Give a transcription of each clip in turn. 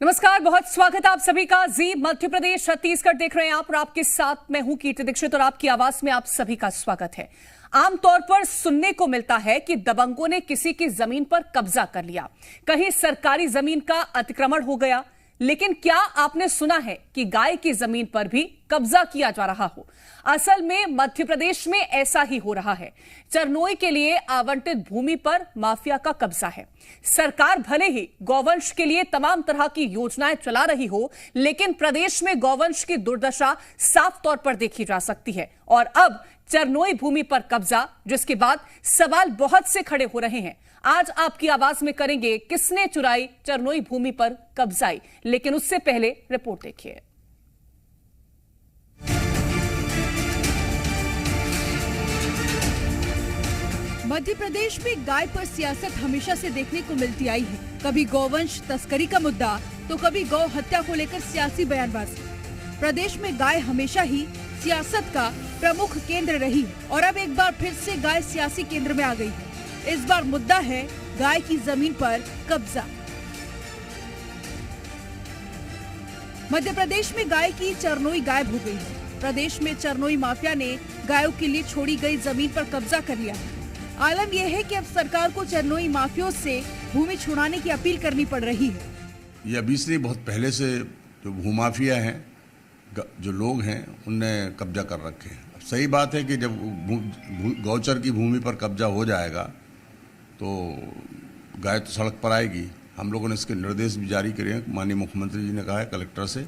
नमस्कार, बहुत स्वागत है आप सभी का। जी मध्य प्रदेश छत्तीसगढ़ देख रहे हैं आप और आपके साथ मैं हूं कीर्ति दीक्षित और आपकी आवाज में आप सभी का स्वागत है। आमतौर पर सुनने को मिलता है कि दबंगों ने किसी की जमीन पर कब्जा कर लिया, कहीं सरकारी जमीन का अतिक्रमण हो गया, लेकिन क्या आपने सुना है कि गाय की जमीन पर भी कब्जा किया जा रहा हो? असल में मध्य प्रदेश में ऐसा ही हो रहा है। चरनोई के लिए आवंटित भूमि पर माफिया का कब्जा है। सरकार भले ही गौवंश के लिए तमाम तरह की योजनाएं चला रही हो, लेकिन प्रदेश में गौवंश की दुर्दशा साफ तौर पर देखी जा सकती है। और अब चरनोई भूमि पर कब्जा, जिसके बाद सवाल बहुत से खड़े हो रहे हैं। आज आपकी आवाज में करेंगे किसने चुराई चरनोई भूमि पर कब्जाई, लेकिन उससे पहले रिपोर्ट देखिए। मध्य प्रदेश में गाय पर सियासत हमेशा से देखने को मिलती आई है। कभी गौवंश तस्करी का मुद्दा तो कभी गौ हत्या को लेकर सियासी बयानबाजी। प्रदेश में गाय हमेशा ही सियासत का प्रमुख केंद्र रही और अब एक बार फिर से गाय सियासी केंद्र में आ गई है। इस बार मुद्दा है गाय की जमीन पर कब्जा। मध्य प्रदेश में गाय की चरनोई गायब हो गई है। प्रदेश में चरनोई माफिया ने गायों के लिए छोड़ी गई जमीन पर कब्जा कर लिया है। आलम यह है कि अब सरकार को चरनोई माफियों से भूमि छुड़ाने की अपील करनी पड़ रही है। ये अभी से बहुत पहले से जो भूमाफिया हैं, जो लोग हैं, उनने कब्जा कर रखे हैं। अब सही बात है कि जब गौचर की भूमि पर कब्जा हो जाएगा तो गाय तो सड़क पर आएगी। हम लोगों ने इसके निर्देश भी जारी करे हैं। माननीय मुख्यमंत्री जी ने कहा है कलेक्टर से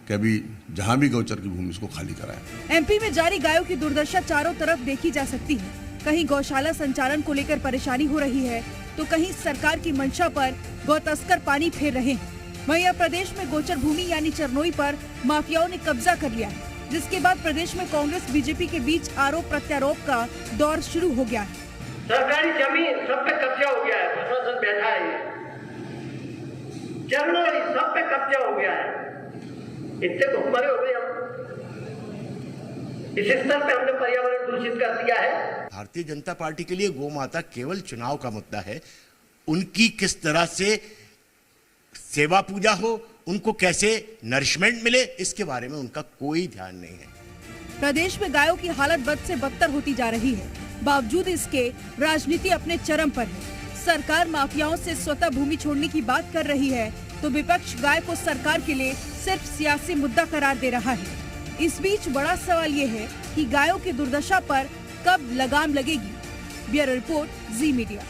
कि अभी जहां भी गौचर की भूमि उसको खाली कराएं। एमपी में जारी गायों की दुर्दशा चारों तरफ देखी जा सकती है। कहीं गौशाला संचालन को लेकर परेशानी हो रही है तो कहीं सरकार की मंशा पर गौ तस्कर पानी फेर रहे हैं। वहीं अब प्रदेश में गोचर भूमि यानी चरनोई पर माफियाओं ने कब्जा कर लिया है, जिसके बाद प्रदेश में कांग्रेस बीजेपी के बीच आरोप प्रत्यारोप का दौर शुरू हो गया है। सरकारी जमीन सब पे कब्जा हो गया है, प्रशासन बैठा है, चरनोई सब पे कब्जा हो गया है। इससे तो हमारे हो गए। हम इस स्तर पे हमने पर्यावरण दूषित कर दिया है। भारतीय जनता पार्टी के लिए गौ माता केवल चुनाव का मुद्दा है। उनकी किस तरह से सेवा पूजा हो, उनको कैसे नरिशमेंट मिले, इसके बारे में उनका कोई ध्यान नहीं है। प्रदेश में गायों की हालत बद से बदतर होती जा रही है। बावजूद इसके राजनीति अपने चरम पर है। सरकार माफियाओं से स्वतः भूमि छोड़ने की बात कर रही है तो विपक्ष गाय को सरकार के लिए सिर्फ सियासी मुद्दा करार दे रहा है। इस बीच बड़ा सवाल ये है कि गायों की दुर्दशा पर कब लगाम लगेगी। ब्यूरो रिपोर्ट, जी मीडिया।